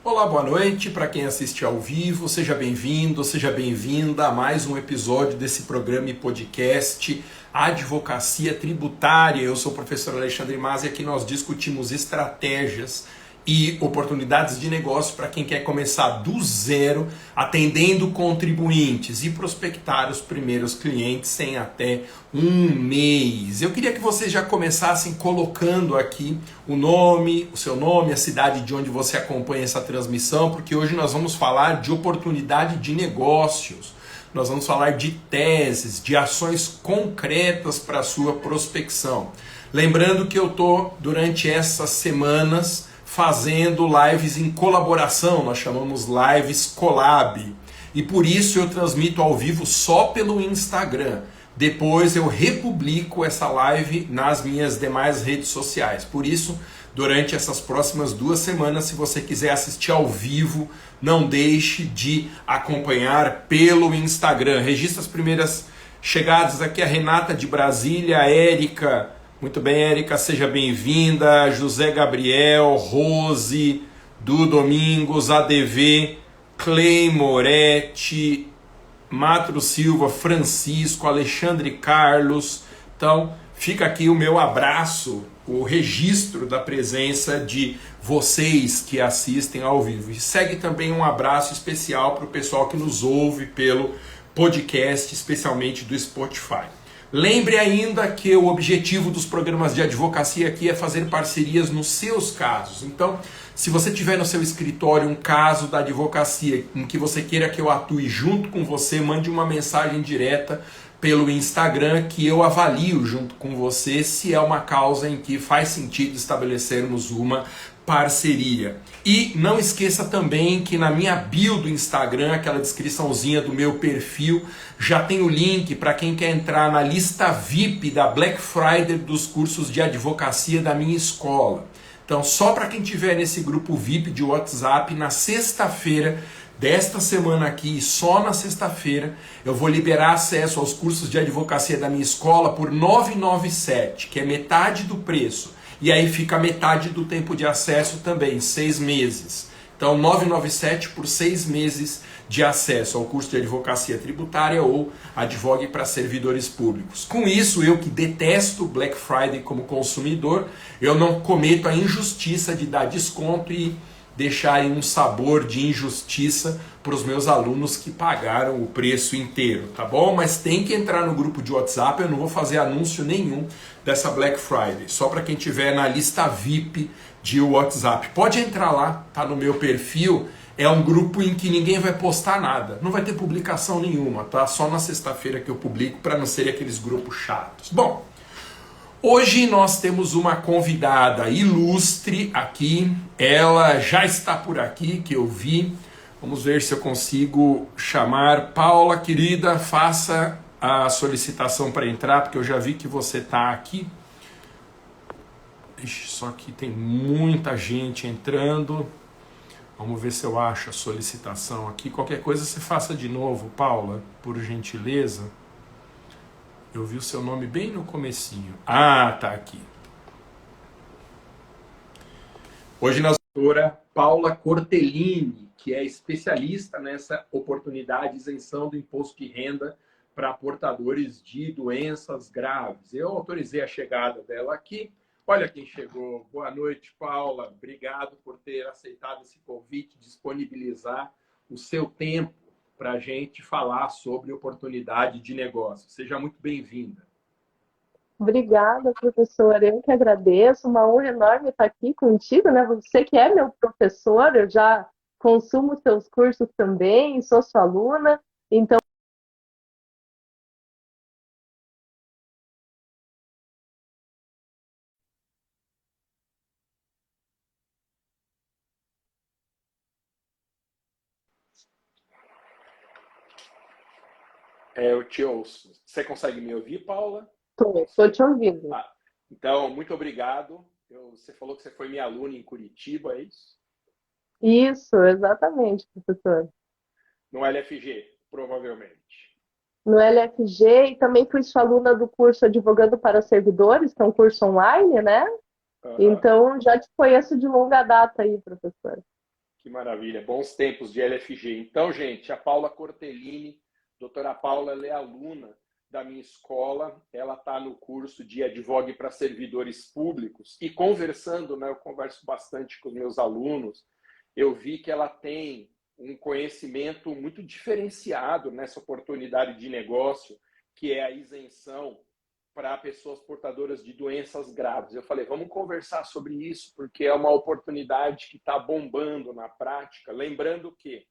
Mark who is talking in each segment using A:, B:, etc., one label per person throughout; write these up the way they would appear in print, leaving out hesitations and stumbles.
A: Olá, boa noite para quem assiste ao vivo, seja bem-vindo, seja bem-vinda a mais um episódio desse programa e podcast Advocacia Tributária. Eu sou o professor Alexandre Mas e aqui nós discutimos estratégias e oportunidades de negócio para quem quer começar do zero, atendendo contribuintes e prospectar os primeiros clientes em até um mês. Eu queria que vocês já começassem colocando aqui o nome, o seu nome, a cidade de onde você acompanha essa transmissão, porque hoje nós vamos falar de oportunidade de negócios. Nós vamos falar de teses, de ações concretas para a sua prospecção. Lembrando que eu estou, durante essas semanas, fazendo lives em colaboração, nós chamamos lives collab, e por isso eu transmito ao vivo só pelo Instagram. Depois eu republico essa live nas minhas demais redes sociais. Por isso, durante essas próximas 2 semanas, se você quiser assistir ao vivo, não deixe de acompanhar pelo Instagram. Registra as primeiras chegadas aqui, a Renata de Brasília, a Érica. Muito bem, Érica, seja bem-vinda. José Gabriel, Rose, Du Domingos, ADV, Clay Moretti, Matro Silva, Francisco, Alexandre Carlos. Então, fica aqui o meu abraço, o registro da presença de vocês que assistem ao vivo. E segue também um abraço especial para o pessoal que nos ouve pelo podcast, especialmente do Spotify. Lembre ainda que o objetivo dos programas de advocacia aqui é fazer parcerias nos seus casos. Então, se você tiver no seu escritório um caso da advocacia em que você queira que eu atue junto com você, mande uma mensagem direta pelo Instagram que eu avalio junto com você se é uma causa em que faz sentido estabelecermos uma parceria. E não esqueça também que na minha bio do Instagram, aquela descriçãozinha do meu perfil, já tem o link para quem quer entrar na lista VIP da Black Friday dos cursos de advocacia da minha escola. Então, só para quem tiver nesse grupo VIP de WhatsApp, na sexta-feira desta semana aqui, só na sexta-feira, eu vou liberar acesso aos cursos de advocacia da minha escola por R$ 997, que é metade do preço. E aí fica metade do tempo de acesso também, 6 meses. Então, 997 por 6 meses de acesso ao curso de advocacia tributária ou advogue para servidores públicos. Com isso, eu que detesto Black Friday como consumidor, eu não cometo a injustiça de dar desconto e deixar aí um sabor de injustiça para os meus alunos que pagaram o preço inteiro, tá bom? Mas tem que entrar no grupo de WhatsApp, eu não vou fazer anúncio nenhum dessa Black Friday, só para quem tiver na lista VIP de WhatsApp. Pode entrar lá, tá no meu perfil, é um grupo em que ninguém vai postar nada, não vai ter publicação nenhuma, tá? Só na sexta-feira que eu publico, para não ser aqueles grupos chatos. Bom, hoje nós temos uma convidada ilustre aqui, ela já está por aqui, que eu vi. Vamos ver se eu consigo chamar. Paula, querida, faça a solicitação para entrar, porque eu já vi que você está aqui. Ixi, só que tem muita gente entrando. Vamos ver se eu acho a solicitação aqui. Qualquer coisa você faça de novo, Paula, por gentileza. Eu vi o seu nome bem no comecinho. Ah, tá aqui. Hoje nós temos a doutora Paula Cortellini, que é especialista nessa oportunidade de isenção do imposto de renda para portadores de doenças graves. Eu autorizei a chegada dela aqui. Olha quem chegou. Boa noite, Paula. Obrigado por ter aceitado esse convite, disponibilizar o seu tempo para a gente falar sobre oportunidade de negócio. Seja muito bem-vinda.
B: Obrigada, professora. Eu que agradeço. Uma honra enorme estar aqui contigo, né? Você que é meu professor, eu já consumo seus cursos também, sou sua aluna. Então,
A: Eu te ouço. Você consegue me ouvir, Paula?
B: estou te ouvindo.
A: Ah, então, muito obrigado. Você falou que você foi minha aluna em Curitiba, é isso?
B: Isso, exatamente, professor.
A: No LFG, provavelmente.
B: No LFG, e também fui sua aluna do curso Advogando para Servidores, que é um curso online, né?
A: Uhum.
B: Então, já te conheço de longa data aí, professor.
A: Que maravilha, bons tempos de LFG. Então, gente, a Paula Cortellini, doutora Paula, ela é aluna da minha escola, ela está no curso de Advogue para Servidores Públicos, e conversando, né, eu converso bastante com os meus alunos, eu vi que ela tem um conhecimento muito diferenciado nessa oportunidade de negócio, que é a isenção para pessoas portadoras de doenças graves. Eu falei, vamos conversar sobre isso, porque é uma oportunidade que está bombando na prática. Lembrando que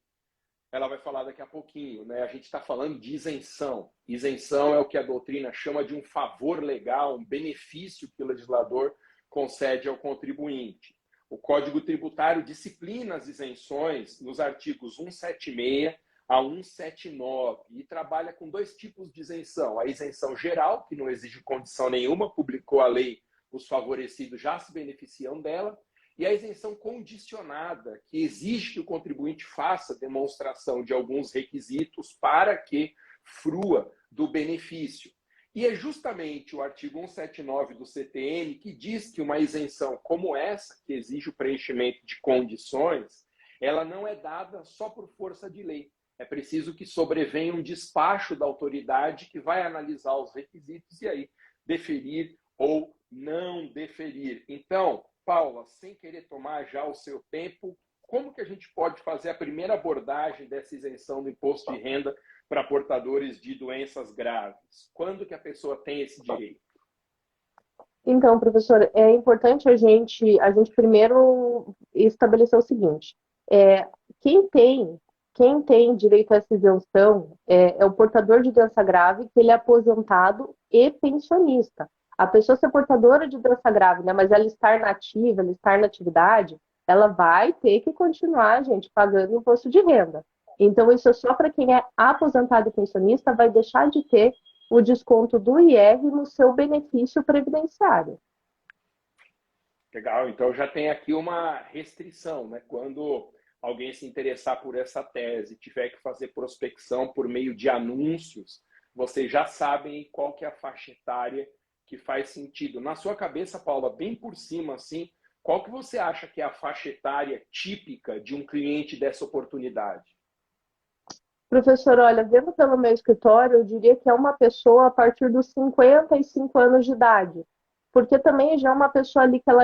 A: ela vai falar daqui a pouquinho, né? A gente está falando de isenção. Isenção é o que a doutrina chama de um favor legal, um benefício que o legislador concede ao contribuinte. O Código Tributário disciplina as isenções nos artigos 176 a 179 e trabalha com dois tipos de isenção. A isenção geral, que não exige condição nenhuma, publicou a lei, os favorecidos já se beneficiam dela, e a isenção condicionada, que exige que o contribuinte faça demonstração de alguns requisitos para que frua do benefício. E é justamente o artigo 179 do CTN que diz que uma isenção como essa, que exige o preenchimento de condições, ela não é dada só por força de lei. É preciso que sobrevenha um despacho da autoridade que vai analisar os requisitos e aí deferir ou não deferir. Então, Paula, sem querer tomar já o seu tempo, como que a gente pode fazer a primeira abordagem dessa isenção do imposto de renda para portadores de doenças graves? Quando que a pessoa tem esse direito?
B: Então, professor, é importante a gente primeiro estabelecer o seguinte: é, quem tem, quem tem direito a essa isenção é o portador de doença grave, que ele é aposentado e pensionista. A pessoa ser portadora de doença grave, né, mas ela estar nativa, ela estar na atividade, ela vai ter que continuar, gente, pagando imposto de renda. Então, isso é só para quem é aposentado e pensionista, vai deixar de ter o desconto do IR no seu benefício previdenciário.
A: Legal, então já tem aqui uma restrição, né? Quando alguém se interessar por essa tese, tiver que fazer prospecção por meio de anúncios, vocês já sabem qual que é a faixa etária que faz sentido. Na sua cabeça, Paula, bem por cima, assim, qual que você acha que é a faixa etária típica de um cliente dessa oportunidade?
B: Professor, olha, vendo pelo meu escritório, eu diria que é uma pessoa a partir dos 55 anos de idade, porque também já é uma pessoa ali que ela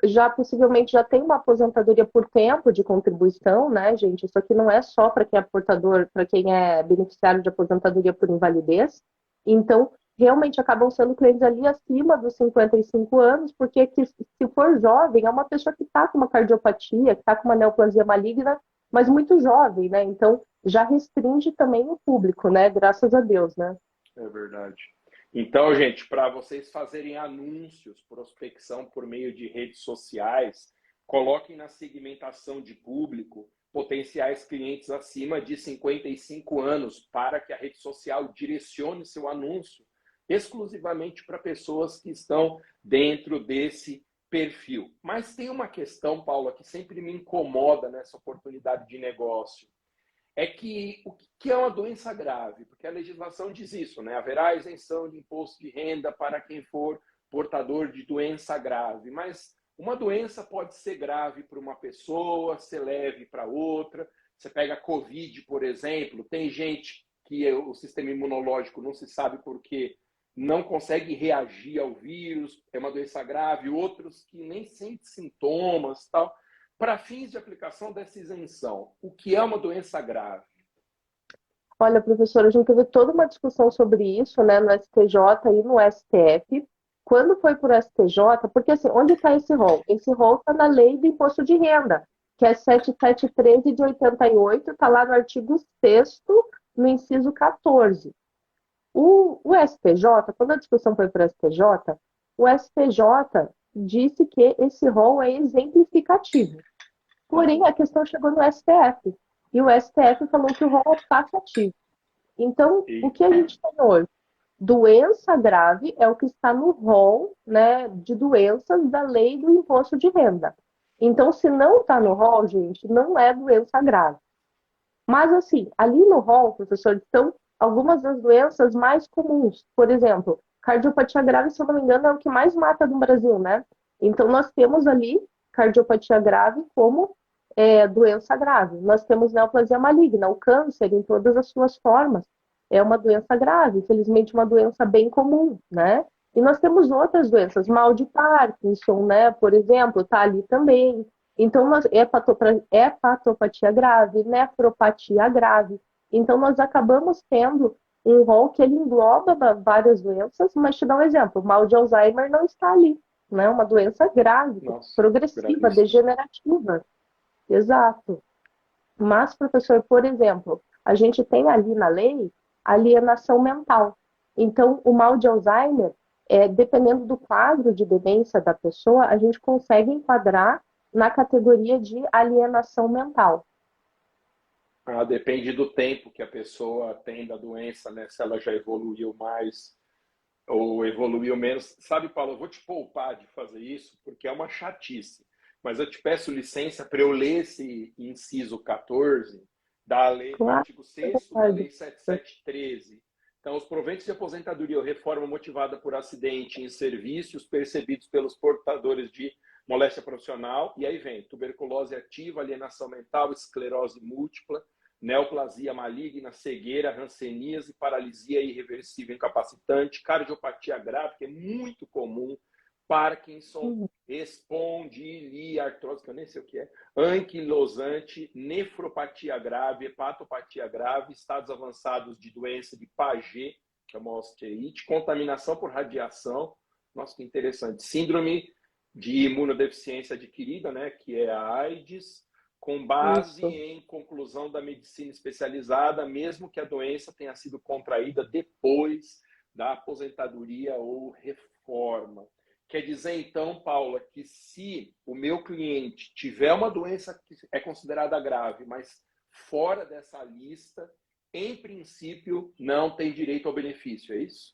B: já possivelmente já tem uma aposentadoria por tempo de contribuição, né, gente? Isso aqui não é só para quem é portador, para quem é beneficiário de aposentadoria por invalidez. Então, realmente acabam sendo clientes ali acima dos 55 anos, porque se for jovem, é uma pessoa que está com uma cardiopatia, que está com uma neoplasia maligna, mas muito jovem, né? Então, já restringe também o público, né? Graças a Deus, né?
A: É verdade. Então, gente, para vocês fazerem anúncios, prospecção por meio de redes sociais, coloquem na segmentação de público potenciais clientes acima de 55 anos para que a rede social direcione seu anúncio exclusivamente para pessoas que estão dentro desse perfil. Mas tem uma questão, Paula, que sempre me incomoda nessa oportunidade de negócio. É que o que é uma doença grave? Porque a legislação diz isso, né? Haverá isenção de imposto de renda para quem for portador de doença grave. Mas uma doença pode ser grave para uma pessoa, ser leve para outra. Você pega a Covid, por exemplo, tem gente que o sistema imunológico não se sabe por quê, não consegue reagir ao vírus, é uma doença grave, outros que nem sentem sintomas, tal. Para fins de aplicação dessa isenção, o que é uma doença grave?
B: Olha, professora, a gente teve toda uma discussão sobre isso, né, no STJ e no STF. Quando foi para o STJ, porque assim, onde está esse rol? Esse rol está na lei do imposto de renda, que é 7713 de 88, está lá no artigo 6º, no inciso 14. O STJ, quando a discussão foi para o STJ, o STJ disse que esse rol é exemplificativo. Porém, a questão chegou no STF. E o STF falou que o rol é taxativo. Então, o que a gente tem hoje? Doença grave é o que está no rol, né, de doenças da lei do imposto de renda. Então, se não está no rol, gente, não é doença grave. Mas, assim, ali no rol, professor, estão algumas das doenças mais comuns. Por exemplo, cardiopatia grave, se eu não me engano, é o que mais mata no Brasil, né? Então, nós temos ali cardiopatia grave como doença grave. Nós temos neoplasia maligna, o câncer em todas as suas formas. É uma doença grave, infelizmente uma doença bem comum, né? E nós temos outras doenças, mal de Parkinson, né? Por exemplo, está ali também. Então, hepatopatia grave, nefropatia grave. Então, nós acabamos tendo um rol que ele engloba várias doenças, mas te dá um exemplo, o mal de Alzheimer não está ali, né? Uma doença grave,
A: Nossa,
B: progressiva,
A: gravíssimo.
B: degenerativa. Exato. Mas, professor, por exemplo, a gente tem ali na lei alienação mental. Então, o mal de Alzheimer, dependendo do quadro de demência da pessoa, a gente consegue enquadrar na categoria de alienação mental.
A: Ah, depende do tempo que a pessoa tem da doença, né? Se ela já evoluiu mais ou evoluiu menos. Sabe, Paulo, eu vou te poupar de fazer isso, porque é uma chatice. Mas eu te peço licença para eu ler esse inciso 14 da lei, do
B: Claro,
A: artigo 6º da Lei 7713. Então, os proventos de aposentadoria ou reforma motivada por acidente em serviços percebidos pelos portadores de moléstia profissional, e aí vem tuberculose ativa, alienação mental, esclerose múltipla, neoplasia maligna, cegueira, hanseníase, paralisia irreversível incapacitante, cardiopatia grave, que é muito comum, Parkinson, espondiliartrose, que eu nem sei o que é, anquilosante, nefropatia grave, hepatopatia grave, estados avançados de doença de Paget, que é uma osteite, contaminação por radiação, nossa, que interessante, síndrome de imunodeficiência adquirida, né, que é a AIDS, com base em conclusão da medicina especializada, mesmo que a doença tenha sido contraída depois da aposentadoria ou reforma. Quer dizer, então, Paula, que se o meu cliente tiver uma doença que é considerada grave, mas fora dessa lista, em princípio, não tem direito ao benefício, é isso?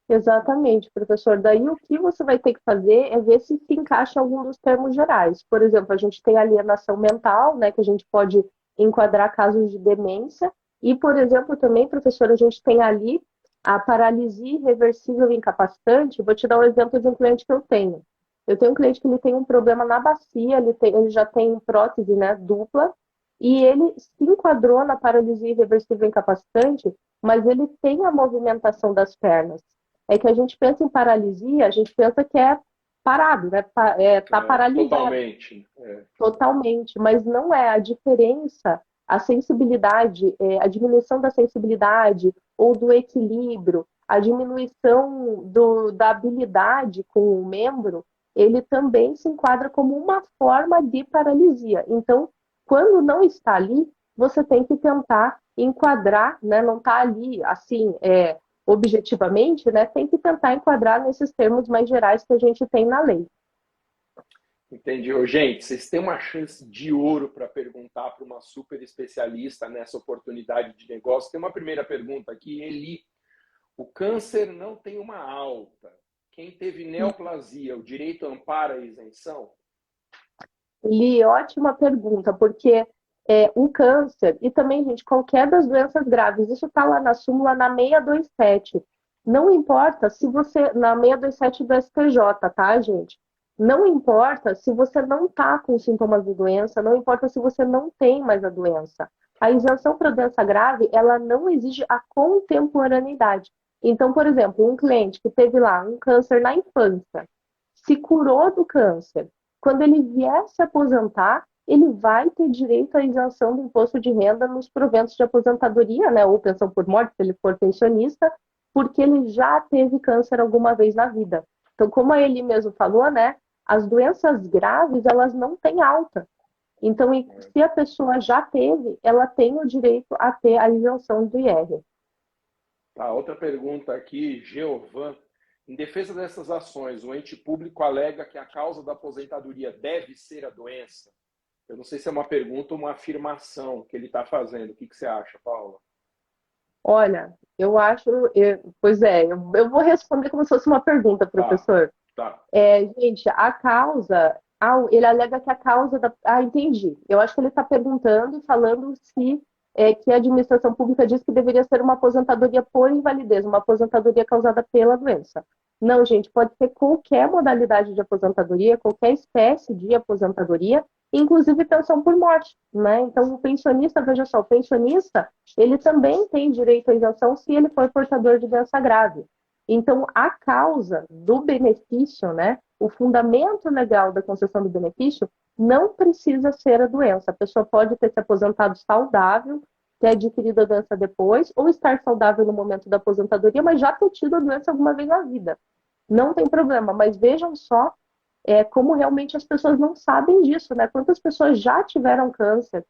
B: Exatamente, professor. Daí o que você vai ter que fazer é ver se encaixa em algum dos termos gerais. Por exemplo, a gente tem a alienação mental, né, que a gente pode enquadrar casos de demência. E, por exemplo, também, professor, a gente tem ali a paralisia irreversível incapacitante. Vou te dar um exemplo de um cliente que eu tenho. Eu tenho um cliente que ele tem um problema na bacia, ele já tem prótese, né, dupla, e ele se enquadrou na paralisia irreversível incapacitante, mas ele tem a movimentação das pernas. É que a gente pensa em paralisia, a gente pensa que é parado, né? Tá paralisado
A: Totalmente.
B: totalmente, mas não é. A diferença, a sensibilidade, a diminuição da sensibilidade ou do equilíbrio, a diminuição da habilidade com o membro, ele também se enquadra como uma forma de paralisia. Então, quando não está ali, você tem que tentar enquadrar, né? Não está ali assim, objetivamente, né? Tem que tentar enquadrar nesses termos mais gerais que a gente tem na lei.
A: Entendi. Gente, vocês têm uma chance de ouro para perguntar para uma super especialista nessa oportunidade de negócio. Tem uma primeira pergunta aqui, Eli. O câncer não tem uma alta. Quem teve neoplasia, o direito ampara a isenção?
B: Li, ótima pergunta, porque o câncer e também, gente, qualquer das doenças graves, isso está lá na súmula na 627. Não importa se você, na 627 do STJ, tá, gente? Não importa se você não está com sintomas de doença, não importa se você não tem mais a doença. A isenção para doença grave, ela não exige a contemporaneidade. Então, por exemplo, um cliente que teve lá um câncer na infância, se curou do câncer, quando ele vier se aposentar, ele vai ter direito à isenção do imposto de renda nos proventos de aposentadoria, né, ou pensão por morte, se ele for pensionista, porque ele já teve câncer alguma vez na vida. Então, como ele mesmo falou, né, as doenças graves, elas não têm alta. Então, se a pessoa já teve, ela tem o direito a ter a isenção do IR.
A: Tá, outra pergunta aqui, Geovan. Em defesa dessas ações, o ente público alega que a causa da aposentadoria deve ser a doença? Eu não sei se é uma pergunta ou uma afirmação que ele está fazendo. O que você acha, Paula?
B: Olha, eu acho, pois é, eu vou responder como se fosse uma pergunta, professor.
A: Tá.
B: Gente, a causa, ele alega que a causa da. Ah, entendi. Eu acho que ele está perguntando, falando se que a administração pública diz que deveria ser uma aposentadoria por invalidez, uma aposentadoria causada pela doença. Não, gente, pode ser qualquer modalidade de aposentadoria, qualquer espécie de aposentadoria, inclusive pensão por morte, né? Então, o pensionista, veja só, o pensionista, ele também tem direito à isenção se ele for portador de doença grave. Então, a causa do benefício, né, o fundamento legal da concessão do benefício não precisa ser a doença. A pessoa pode ter se aposentado saudável, ter adquirido a doença depois, ou estar saudável no momento da aposentadoria, mas já ter tido a doença alguma vez na vida. Não tem problema, mas vejam só como realmente as pessoas não sabem disso, né? Quantas pessoas já tiveram câncer,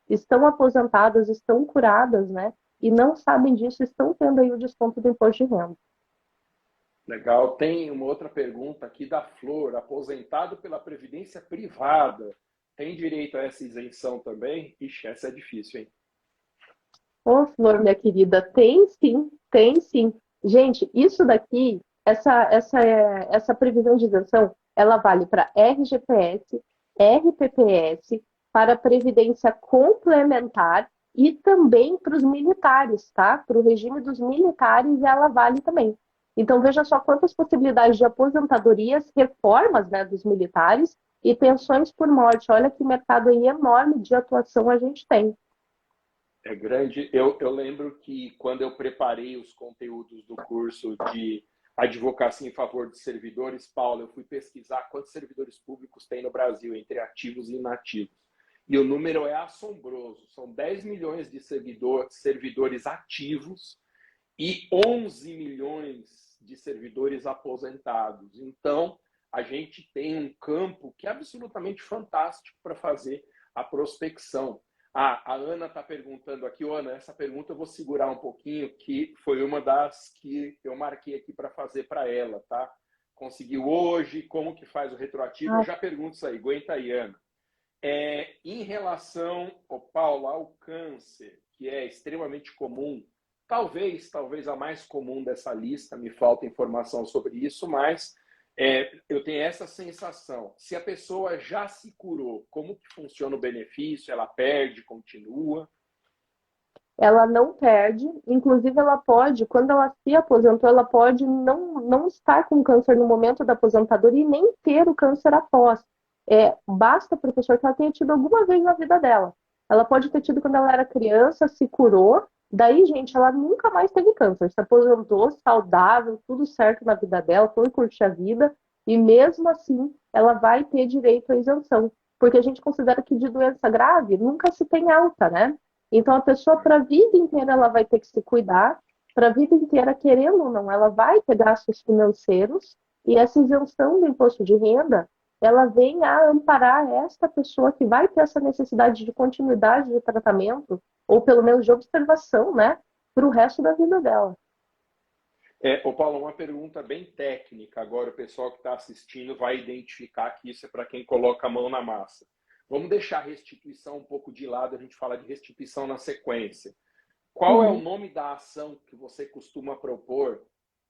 B: estão aposentadas, estão curadas, né? E não sabem disso, estão tendo aí o desconto do imposto de renda.
A: Legal. Tem uma outra pergunta aqui da Flor. Aposentado pela Previdência Privada, tem direito a essa isenção também? Ixi, essa é difícil, hein?
B: Ô, Flor, minha querida, tem sim, tem sim. Gente, isso daqui, essa previsão de isenção, ela vale para RGPS, RPPS, para a Previdência Complementar e também para os militares, tá? Para o regime dos militares, ela vale também. Então, veja só quantas possibilidades de aposentadorias, reformas, né, dos militares e pensões por morte. Olha que mercado aí enorme de atuação a gente tem.
A: É grande. Eu lembro que quando eu preparei os conteúdos do curso de advocacia em favor de servidores, Paulo, eu fui pesquisar quantos servidores públicos tem no Brasil, entre ativos e inativos. E o número é assombroso. São 10 milhões de servidores ativos e 11 milhões de servidores aposentados. Então, a gente tem um campo que é absolutamente fantástico para fazer a prospecção. A Ana está perguntando aqui, Ana, essa pergunta eu vou segurar um pouquinho, que foi uma das que eu marquei aqui para fazer para ela, tá? Conseguiu hoje, como que faz o retroativo? Eu já pergunto isso aí, aguenta aí, Ana. Em relação, Paulo, ao câncer, que é extremamente comum, talvez a mais comum dessa lista, me falta informação sobre isso, mas eu tenho essa sensação. Se a pessoa já se curou, como que funciona o benefício? Ela perde, continua?
B: Ela não perde, inclusive ela pode, quando ela se aposentou, ela pode não estar com câncer no momento da aposentadoria e nem ter o câncer após. Basta, professor, que ela tenha tido alguma vez na vida dela. Ela pode ter tido quando ela era criança, se curou, daí, gente, ela nunca mais teve câncer, se aposentou saudável, tudo certo na vida dela, foi curtir a vida, e mesmo assim ela vai ter direito à isenção, porque a gente considera que de doença grave nunca se tem alta, né? Então, a pessoa, para a vida inteira, ela vai ter que se cuidar, para a vida inteira, querendo ou não, ela vai ter gastos financeiros, e essa isenção do imposto de renda, ela vem a amparar esta pessoa que vai ter essa necessidade de continuidade de tratamento, ou pelo menos de observação, né, para o resto da vida dela.
A: Paulo, uma pergunta bem técnica. Agora, o pessoal que está assistindo vai identificar que isso é para quem coloca a mão na massa. Vamos deixar a restituição um pouco de lado, a gente fala de restituição na sequência. Qual é o nome da ação que você costuma propor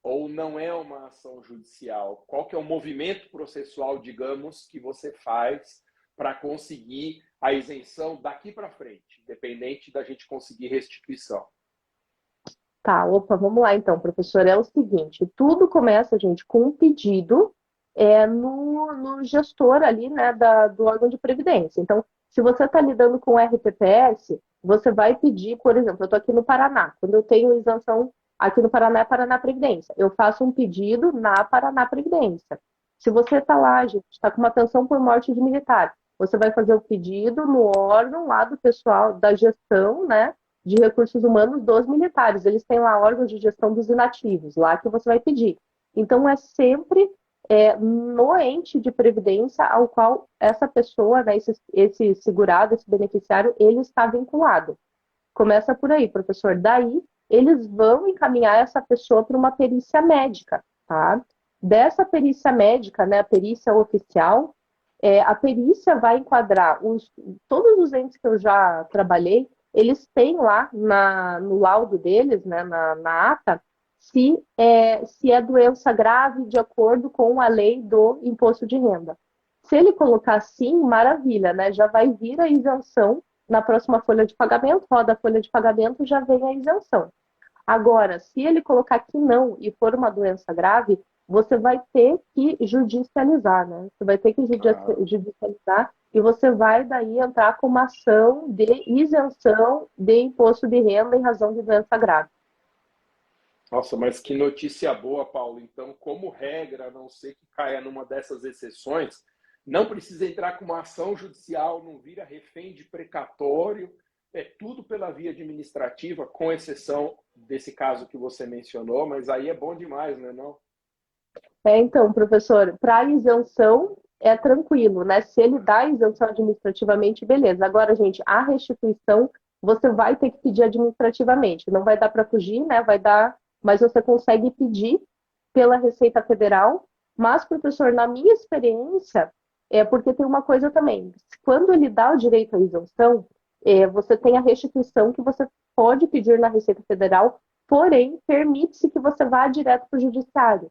A: ou não é uma ação judicial? Qual que é o movimento processual, digamos, que você faz para conseguir a isenção daqui para frente, independente da gente conseguir restituição?
B: Tá, opa, vamos lá então, professor. É o seguinte, tudo começa, gente, com um pedido no gestor ali, né, do órgão de previdência. Então, se você está lidando com RPPS, você vai pedir, por exemplo, eu estou aqui no Paraná, quando eu tenho isenção aqui no Paraná, é Paraná Previdência, eu faço um pedido na Paraná Previdência. Se você está lá, gente, está com uma pensão por morte de militar, você vai fazer o pedido no órgão lá do pessoal da gestão, né, de recursos humanos dos militares. Eles têm lá órgãos de gestão dos inativos, lá que você vai pedir. Então, é sempre no ente de previdência ao qual essa pessoa, né, esse segurado, esse beneficiário, ele está vinculado. Começa por aí, professor. Daí, eles vão encaminhar essa pessoa para uma perícia médica, tá? Dessa perícia médica, né, a perícia oficial, a perícia vai enquadrar todos os entes que eu já trabalhei, eles têm lá no laudo deles, né, na ata, se é doença grave de acordo com a lei do imposto de renda. Se ele colocar sim, maravilha, né? Já vai vir a isenção na próxima folha de pagamento, roda a folha de pagamento, já vem a isenção. Agora, se ele colocar que não e for uma doença grave, você vai ter que judicializar, né? Você vai ter que judicializar e você vai daí entrar com uma ação de isenção de imposto de renda em razão de doença grave.
A: Nossa, mas que notícia boa, Paulo. Então, como regra, a não ser que caia numa dessas exceções, não precisa entrar com uma ação judicial, não vira refém de precatório, é tudo pela via administrativa, com exceção desse caso que você mencionou, mas aí é bom demais, né, não?
B: Então, professor, para isenção é tranquilo, né? Se ele dá isenção administrativamente, beleza. Agora, gente, a restituição você vai ter que pedir administrativamente. Não vai dar para fugir, né? Vai dar, mas você consegue pedir pela Receita Federal. Mas, professor, na minha experiência, é porque tem uma coisa também. Quando ele dá o direito à isenção, você tem a restituição que você pode pedir na Receita Federal, porém, permite-se que você vá direto para o judiciário.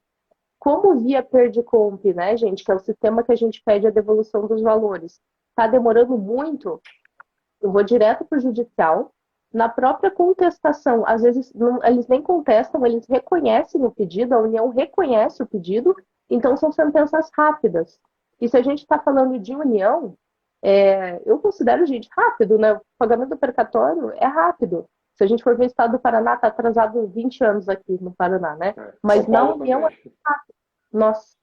B: Como via Perdiccomp, né, gente, que é o sistema que a gente pede a devolução dos valores, está demorando muito, eu vou direto para o judicial. Na própria contestação, às vezes eles nem contestam, eles reconhecem o pedido, a União reconhece o pedido, então são sentenças rápidas. E se a gente está falando de União, eu considero, gente, rápido, né? O pagamento do precatório é rápido. Se a gente for ver o estado do Paraná, está atrasado 20 anos aqui no Paraná, né?
A: São
B: Mas na
A: Paulo
B: União,
A: também.
B: nossa,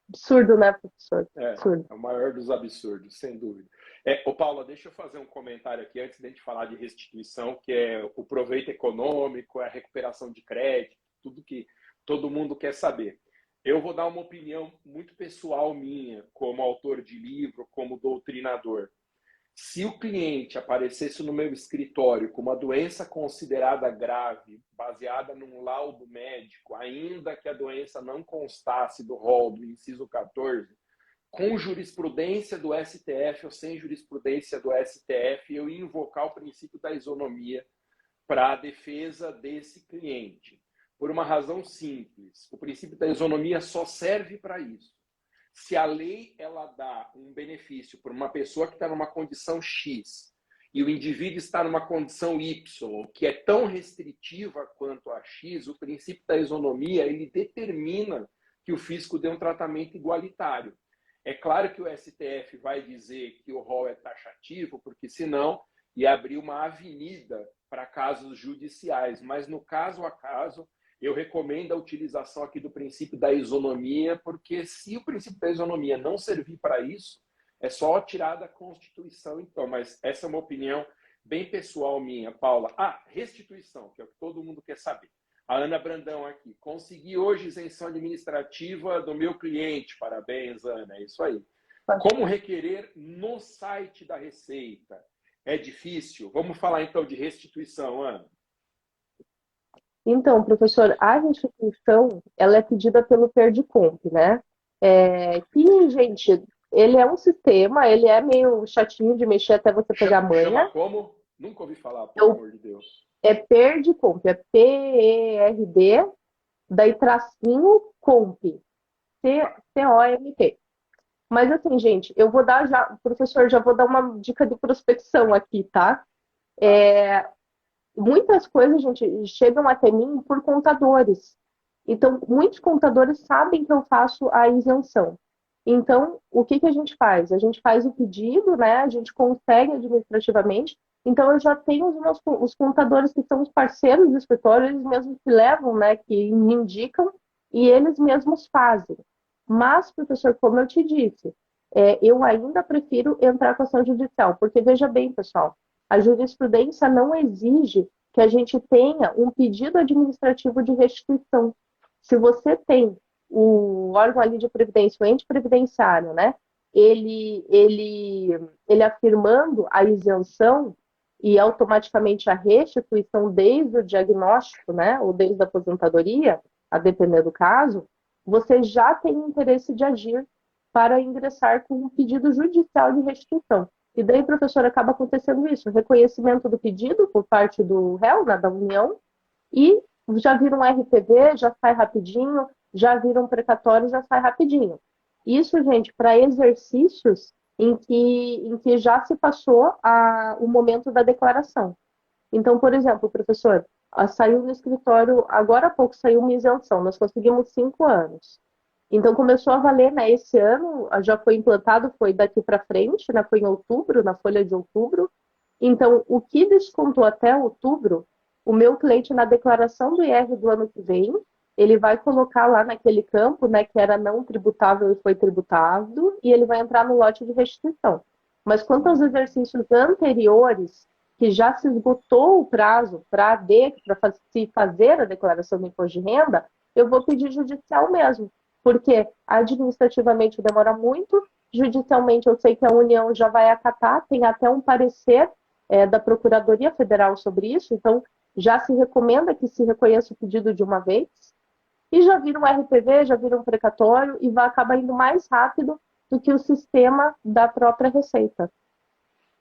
B: absurdo, né, professor? Absurdo.
A: É o maior dos absurdos, sem dúvida. Ô Paula, deixa eu fazer um comentário aqui antes de a gente falar de restituição, que é o proveito econômico, a recuperação de crédito, tudo que todo mundo quer saber. Eu vou dar uma opinião muito pessoal minha, como autor de livro, como doutrinador. Se o cliente aparecesse no meu escritório com uma doença considerada grave, baseada num laudo médico, ainda que a doença não constasse do rol do inciso 14, com jurisprudência do STF ou sem jurisprudência do STF, eu ia invocar o princípio da isonomia para a defesa desse cliente. Por uma razão simples, o princípio da isonomia só serve para isso. Se a lei ela dá um benefício para uma pessoa que está numa condição X e o indivíduo está numa condição Y, que é tão restritiva quanto a X, o princípio da isonomia ele determina que o fisco dê um tratamento igualitário. É claro que o STF vai dizer que o rol é taxativo, porque senão ia abrir uma avenida para casos judiciais, mas no caso a caso, eu recomendo a utilização aqui do princípio da isonomia, porque se o princípio da isonomia não servir para isso, é só tirar da Constituição, então. Mas essa é uma opinião bem pessoal minha, Paula. Restituição, que é o que todo mundo quer saber. A Ana Brandão aqui. Consegui hoje isenção administrativa do meu cliente. Parabéns, Ana. É isso aí. Como requerer no site da Receita? É difícil? Vamos falar então de restituição, Ana.
B: Então, professor, a restituição, ela é pedida pelo Perdiccomp, né? Que, gente, ele é um sistema, ele é meio chatinho de mexer até você pegar a manha.
A: Chama como? Nunca ouvi falar, pelo amor de Deus.
B: É Perdiccomp, é P-E-R-D, daí tracinho comp, C-O-M-P. Mas assim, gente, eu vou dar já, professor, já vou dar uma dica de prospecção aqui, tá? Muitas coisas, gente, chegam até mim por contadores. Então, muitos contadores sabem que eu faço a isenção. Então, o que a gente faz? A gente faz o pedido, né? A gente consegue administrativamente. Então, eu já tenho os contadores que são os parceiros do escritório, eles mesmos que levam, né? Que me indicam e eles mesmos fazem. Mas, professor, como eu te disse, eu ainda prefiro entrar com ação judicial, porque veja bem, pessoal, a jurisprudência não exige que a gente tenha um pedido administrativo de restituição. Se você tem o órgão ali de previdência, o ente previdenciário, né? Ele afirmando a isenção e automaticamente a restituição desde o diagnóstico, né? Ou desde a aposentadoria, a depender do caso, você já tem interesse de agir para ingressar com um pedido judicial de restituição. E daí, professor, acaba acontecendo isso, reconhecimento do pedido por parte do réu, né, da União, e já vira um RPV, já sai rapidinho, já vira um precatório, já sai rapidinho. Isso, gente, para exercícios em que já se passou o momento da declaração. Então, por exemplo, professor, saiu no escritório, agora há pouco saiu uma isenção, nós conseguimos 5 anos. Então começou a valer, né? Esse ano já foi implantado, foi daqui para frente, né? Foi em outubro, na folha de outubro. Então, o que descontou até outubro, o meu cliente na declaração do IR do ano que vem, ele vai colocar lá naquele campo, né, que era não tributável e foi tributado, e ele vai entrar no lote de restituição. Mas quanto aos exercícios anteriores, que já se esgotou o prazo para se fazer a declaração do imposto de renda, eu vou pedir judicial mesmo, porque administrativamente demora muito, judicialmente eu sei que a União já vai acatar, tem até um parecer da Procuradoria Federal sobre isso, então já se recomenda que se reconheça o pedido de uma vez, e já vira um RPV, já vira um precatório, e vai acabar indo mais rápido do que o sistema da própria Receita.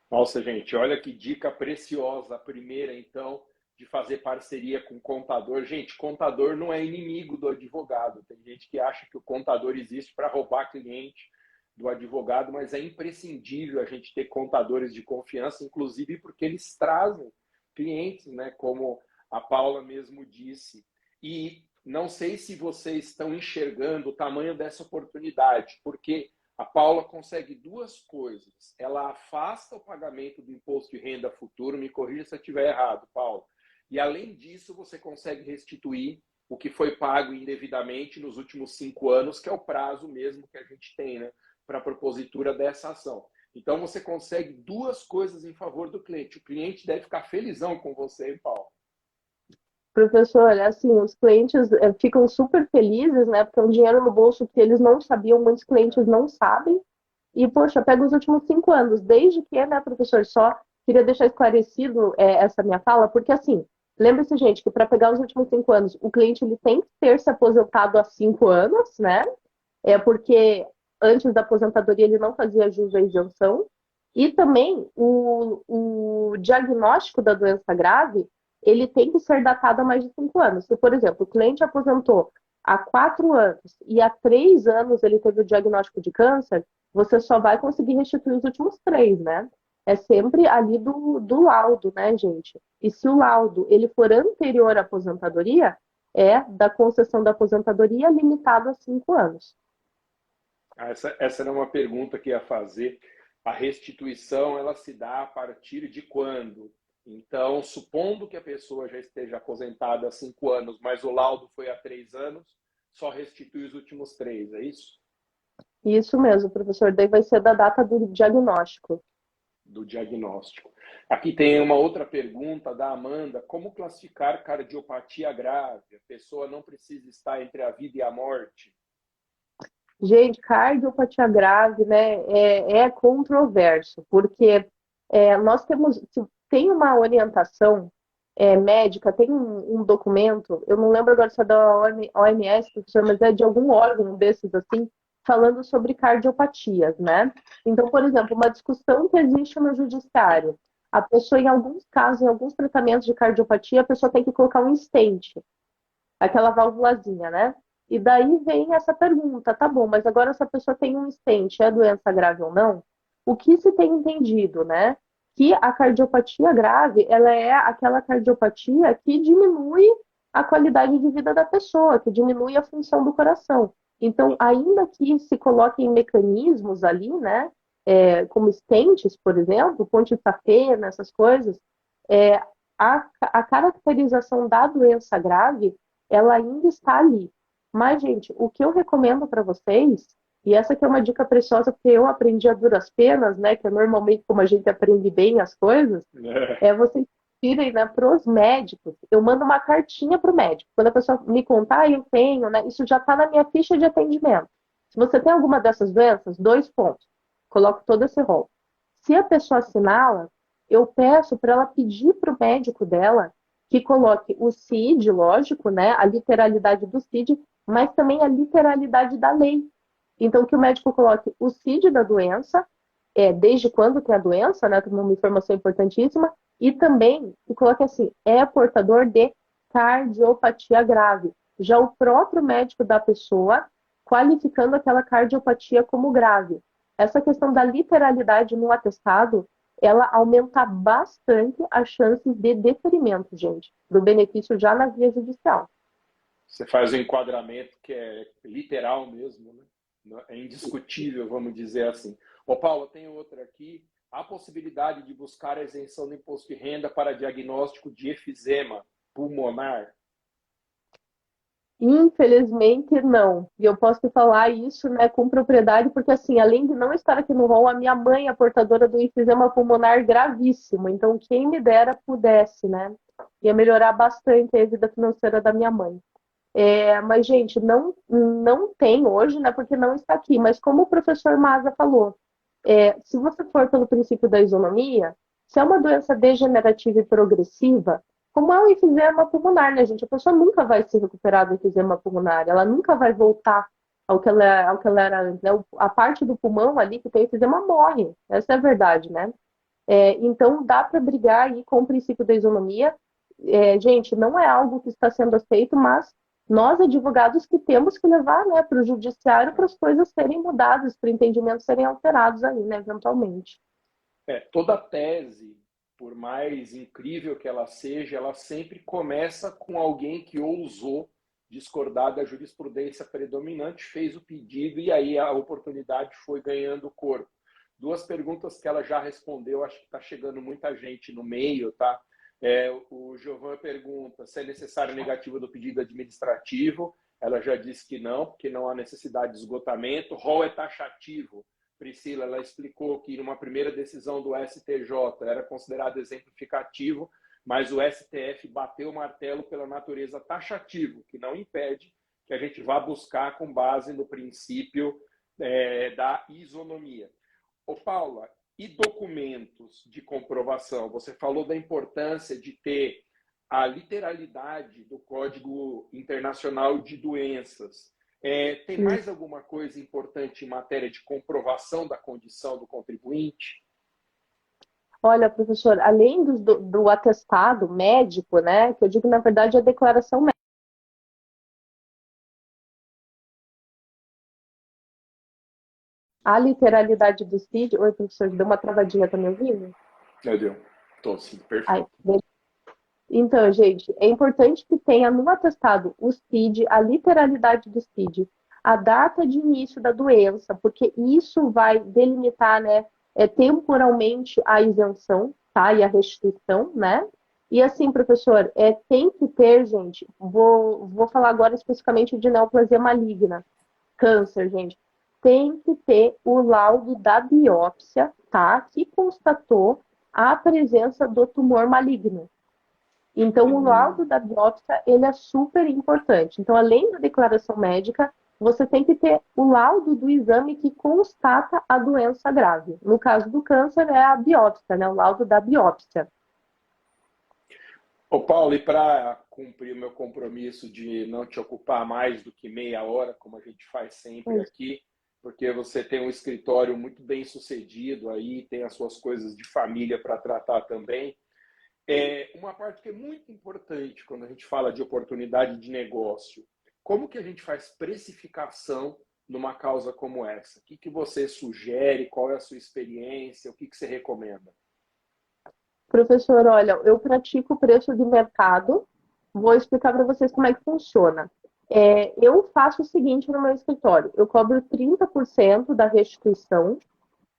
A: Nossa, gente, olha que dica preciosa. A primeira, então, de fazer parceria com o contador. Gente, contador não é inimigo do advogado. Tem gente que acha que o contador existe para roubar cliente do advogado, mas é imprescindível a gente ter contadores de confiança, inclusive porque eles trazem clientes, né? Como a Paula mesmo disse. E não sei se vocês estão enxergando o tamanho dessa oportunidade, porque a Paula consegue duas coisas. Ela afasta o pagamento do imposto de renda futuro, me corrija se eu estiver errado, Paula. E além disso, você consegue restituir o que foi pago indevidamente nos últimos 5 anos, que é o prazo mesmo que a gente tem, né, para a propositura dessa ação. Então, você consegue duas coisas em favor do cliente. O cliente deve ficar felizão com você, hein, Paulo?
B: Professor, assim, os clientes ficam super felizes, né? Porque é um dinheiro no bolso que eles não sabiam, muitos clientes não sabem. E, poxa, pega os últimos 5 anos, desde que, né, professor, só queria deixar esclarecido essa minha fala, porque assim, lembre-se, gente, que para pegar os últimos 5 anos, o cliente ele tem que ter se aposentado há 5 anos, né? É porque antes da aposentadoria ele não fazia jus à isenção. E também o diagnóstico da doença grave, ele tem que ser datado há mais de 5 anos. Se, por exemplo, o cliente aposentou há 4 anos e há 3 anos ele teve o diagnóstico de câncer, você só vai conseguir restituir os últimos 3, né? É sempre ali do laudo, né, gente? E se o laudo ele for anterior à aposentadoria, é da concessão da aposentadoria limitado a 5 anos.
A: Essa era uma pergunta que ia fazer. A restituição, ela se dá a partir de quando? Então, supondo que a pessoa já esteja aposentada há 5 anos, mas o laudo foi há 3 anos, só restitui os últimos 3, é isso?
B: Isso mesmo, professor. Daí vai ser da data do diagnóstico.
A: Do diagnóstico. Aqui tem uma outra pergunta da Amanda: como classificar cardiopatia grave? A pessoa não precisa estar entre a vida e a morte?
B: Gente, cardiopatia grave, né, é controverso, porque nós tem uma orientação médica, tem um documento, eu não lembro agora se é da OMS, professor, mas é de algum órgão desses, assim, falando sobre cardiopatias, né? Então, por exemplo, uma discussão que existe no judiciário, a pessoa, em alguns casos, em alguns tratamentos de cardiopatia, a pessoa tem que colocar um stent, aquela válvulazinha, né? E daí vem essa pergunta, tá bom, mas agora essa pessoa tem um stent, é doença grave ou não? O que se tem entendido, né? Que a cardiopatia grave, ela é aquela cardiopatia que diminui a qualidade de vida da pessoa, que diminui a função do coração. Então, ainda que se coloquem mecanismos ali, né? Como stents, por exemplo, ponte de safena, essas coisas, é, a caracterização da doença grave ela ainda está ali. Mas, gente, o que eu recomendo para vocês, e essa aqui é uma dica preciosa, porque eu aprendi a duras penas, né? Que é normalmente como a gente aprende bem as coisas,
A: É.
B: vocês irem, né, para os médicos. Eu mando uma cartinha para o médico. Quando a pessoa me contar, eu tenho, né? Isso já está na minha ficha de atendimento. Se você tem alguma dessas doenças, 2 pontos. Coloco todo esse rol. Se a pessoa assinala, eu peço para ela pedir para o médico dela que coloque o CID, lógico, né, a literalidade do CID, mas também a literalidade da lei. Então, que o médico coloque o CID da doença, desde quando tem a doença, né, uma informação importantíssima, e também que coloque assim, é portador de cardiopatia grave. Já o próprio médico da pessoa qualificando aquela cardiopatia como grave. Essa questão da literalidade no atestado ela aumenta bastante as chances de deferimento, gente, do benefício já na via judicial.
A: Você faz um enquadramento que é literal mesmo, né? É indiscutível, vamos dizer assim. Ô, Paulo, tem outra aqui. Há possibilidade de buscar a isenção do imposto de renda para diagnóstico de efizema pulmonar?
B: Infelizmente, não. E eu posso te falar isso, né, com propriedade, porque, assim, além de não estar aqui no rol, a minha mãe é portadora do enfisema pulmonar gravíssimo. Então, quem me dera pudesse, né? Ia melhorar bastante a vida financeira da minha mãe. Mas, gente, não tem hoje, né, porque não está aqui. Mas como o professor Maza falou, se você for pelo princípio da isonomia, se é uma doença degenerativa e progressiva, como é o enfisema pulmonar, né, gente? A pessoa nunca vai se recuperar do enfisema pulmonar, ela nunca vai voltar ao que ela era antes, né? A parte do pulmão ali que tem enfisema morre, essa é a verdade, né? Então, dá para brigar aí com o princípio da isonomia. Gente, não é algo que está sendo aceito, mas nós, advogados, que temos que levar, né, para o judiciário para as coisas serem mudadas, para entendimentos serem alterados aí, né, eventualmente.
A: Toda tese, por mais incrível que ela seja, ela sempre começa com alguém que ousou discordar da jurisprudência predominante, fez o pedido e aí a oportunidade foi ganhando corpo. Duas perguntas que ela já respondeu, acho que está chegando muita gente no meio, tá? O Giovan pergunta se é necessário negativo do pedido administrativo. Ela já disse que não, porque não há necessidade de esgotamento. Rol é taxativo. Priscila, ela explicou que numa primeira decisão do STJ era considerado exemplificativo, mas o STF bateu o martelo pela natureza taxativo, que não impede que a gente vá buscar com base no princípio da isonomia. Ô, Paula, e documentos de comprovação? Você falou da importância de ter a literalidade do Código Internacional de Doenças. Tem mais alguma coisa importante em matéria de comprovação da condição do contribuinte?
B: Olha, professor, além do atestado médico, né, que eu digo, na verdade, é a declaração médica. A literalidade do CID. Oi, professor, deu uma travadinha, tá me ouvindo?
A: Meu Deus, estou sim,
B: Ai,
A: perfeito.
B: então, gente, é importante que tenha no atestado o CID, a literalidade do CID, a data de início da doença, porque isso vai delimitar, né, temporalmente a isenção, tá, e a restituição, né? E assim, professor, tem que ter, gente, vou falar agora especificamente de neoplasia maligna, câncer, gente, tem que ter o laudo da biópsia, tá, que constatou a presença do tumor maligno. Então, o laudo da biópsia, ele é super importante. Então, além da declaração médica, você tem que ter o laudo do exame que constata a doença grave. No caso do câncer, é a biópsia, né? O laudo da biópsia.
A: Ô, Paulo, e para cumprir o meu compromisso de não te ocupar mais do que meia hora, como a gente faz sempre aqui, porque você tem um escritório muito bem sucedido aí, tem as suas coisas de família para tratar também. Uma parte que é muito importante quando a gente fala de oportunidade de negócio. Como que a gente faz precificação numa causa como essa? O que você sugere? Qual é a sua experiência? O que você recomenda?
B: Professor, olha, eu pratico preço de mercado. Vou explicar para vocês como é que funciona. Eu faço o seguinte no meu escritório: eu cobro 30% da restituição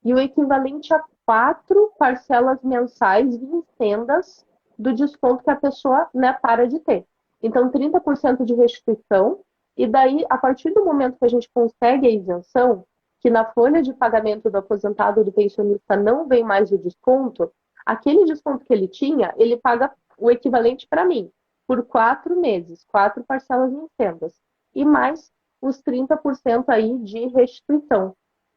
B: e o equivalente a 4 parcelas mensais vincendas do desconto que a pessoa, né, para de ter. Então, 30% de restituição, e daí, a partir do momento que a gente consegue a isenção, que na folha de pagamento do aposentado ou do pensionista não vem mais o desconto, aquele desconto que ele tinha, ele paga o equivalente para mim, por 4 meses, 4 parcelas vincendas, e mais os 30% aí de restituição.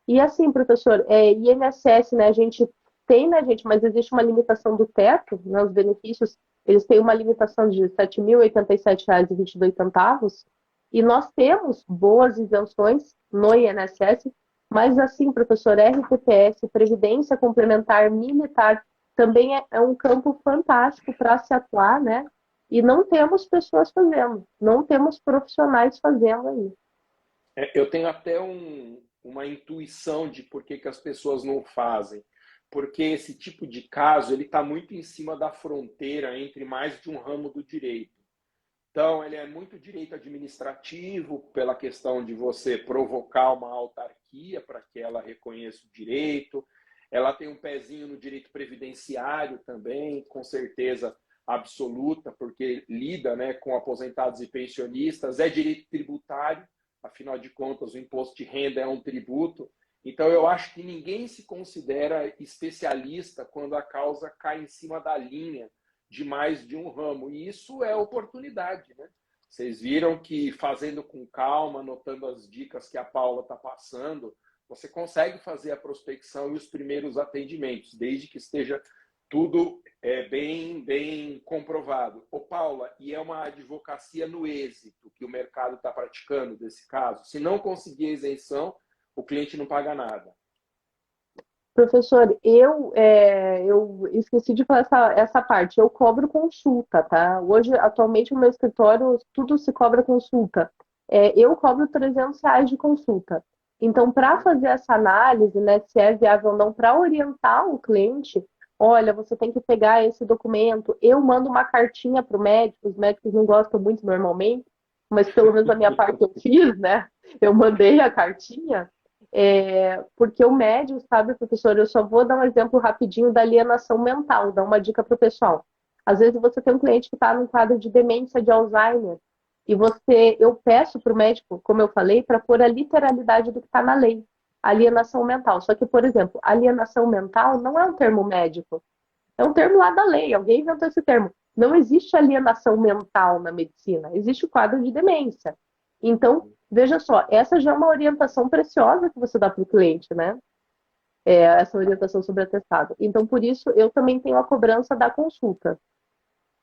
B: E assim, professor, INSS, né, a gente tem, né, gente, mas existe uma limitação do teto, né, os benefícios, eles têm uma limitação de R$ 7.087,22, e nós temos boas isenções no INSS, mas assim, professor, RPPS, Previdência Complementar Militar, também é um campo fantástico para se atuar, né? E não temos pessoas fazendo, não temos profissionais fazendo aí.
A: Eu tenho até uma intuição de por que as pessoas não fazem. Porque esse tipo de caso ele está muito em cima da fronteira entre mais de um ramo do direito. Então, ele é muito direito administrativo, pela questão de você provocar uma autarquia para que ela reconheça o direito. Ela tem um pezinho no direito previdenciário também, com certeza absoluta, porque lida, né, com aposentados e pensionistas. É direito tributário, afinal de contas, o imposto de renda é um tributo. Então, eu acho que ninguém se considera especialista quando a causa cai em cima da linha de mais de um ramo. E isso é oportunidade, né? Vocês viram que fazendo com calma, anotando as dicas que a Paula está passando, você consegue fazer a prospecção e os primeiros atendimentos, desde que esteja tudo bem comprovado. Ô, Paula, e é uma advocacia no êxito que o mercado está praticando desse caso? Se não conseguir a isenção, o cliente não paga nada.
B: Professor, eu esqueci de falar essa parte. Eu cobro consulta, tá? Hoje, atualmente, no meu escritório, tudo se cobra consulta. Eu cobro R$ 300 de consulta. Então, para fazer essa análise, né, se é viável ou não, para orientar o cliente, olha, você tem que pegar esse documento. Eu mando uma cartinha para o médico, os médicos não gostam muito normalmente, mas pelo menos a minha parte eu fiz, né? Eu mandei a cartinha. Porque o médium, sabe, professor, eu só vou dar um exemplo rapidinho da alienação mental, dar uma dica para o pessoal. Às vezes você tem um cliente que está num quadro de demência, de Alzheimer, e eu peço para o médico, como eu falei, para pôr a literalidade do que está na lei, alienação mental. Só que, por exemplo, alienação mental não é um termo médico, é um termo lá da lei, alguém inventou esse termo. Não existe alienação mental na medicina, existe o quadro de demência. Então, veja só, essa já é uma orientação preciosa que você dá para o cliente, né? Essa orientação sobre atestado. Então, por isso, eu também tenho a cobrança da consulta.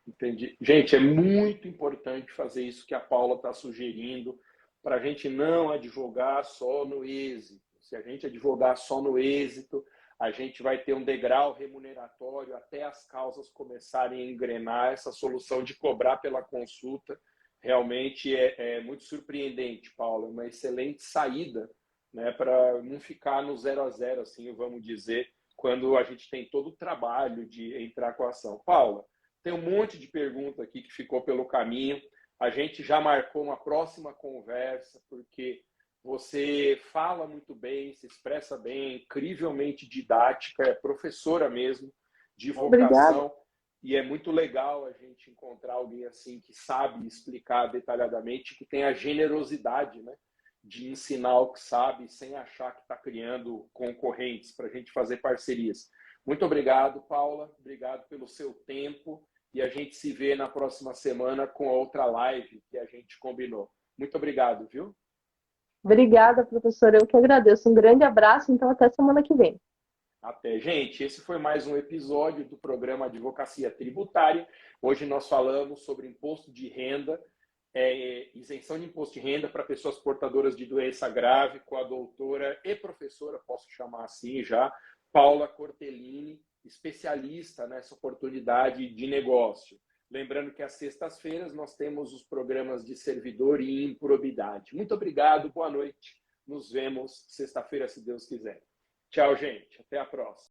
A: Entendi. Gente, é muito importante fazer isso que a Paula está sugerindo, para a gente não advogar só no êxito. Se a gente advogar só no êxito, a gente vai ter um degrau remuneratório até as causas começarem a engrenar. Essa solução de cobrar pela consulta realmente é muito surpreendente, Paula. É uma excelente saída, né, para não ficar no 0 a 0, assim, vamos dizer, quando a gente tem todo o trabalho de entrar com a ação. Paula, tem um monte de pergunta aqui que ficou pelo caminho. A gente já marcou uma próxima conversa, porque você fala muito bem, se expressa bem, é incrivelmente didática, é professora mesmo, de
B: Obrigada.
A: vocação. E é muito legal a gente encontrar alguém assim que sabe explicar detalhadamente, que tem a generosidade, né, de ensinar o que sabe, sem achar que está criando concorrentes para a gente fazer parcerias. Muito obrigado, Paula. Obrigado pelo seu tempo. E a gente se vê na próxima semana com a outra live que a gente combinou. Muito obrigado, viu?
B: Obrigada, professora. Eu que agradeço. Um grande abraço, então até semana que vem.
A: Até, gente. Esse foi mais um episódio do programa Advocacia Tributária. Hoje nós falamos sobre imposto de renda, isenção de imposto de renda para pessoas portadoras de doença grave, com a doutora e professora, posso chamar assim já, Paula Cortellini, especialista nessa oportunidade de negócio. Lembrando que às sextas-feiras nós temos os programas de servidor e improbidade. Muito obrigado, boa noite. Nos vemos sexta-feira, se Deus quiser. Tchau, gente. Até a próxima.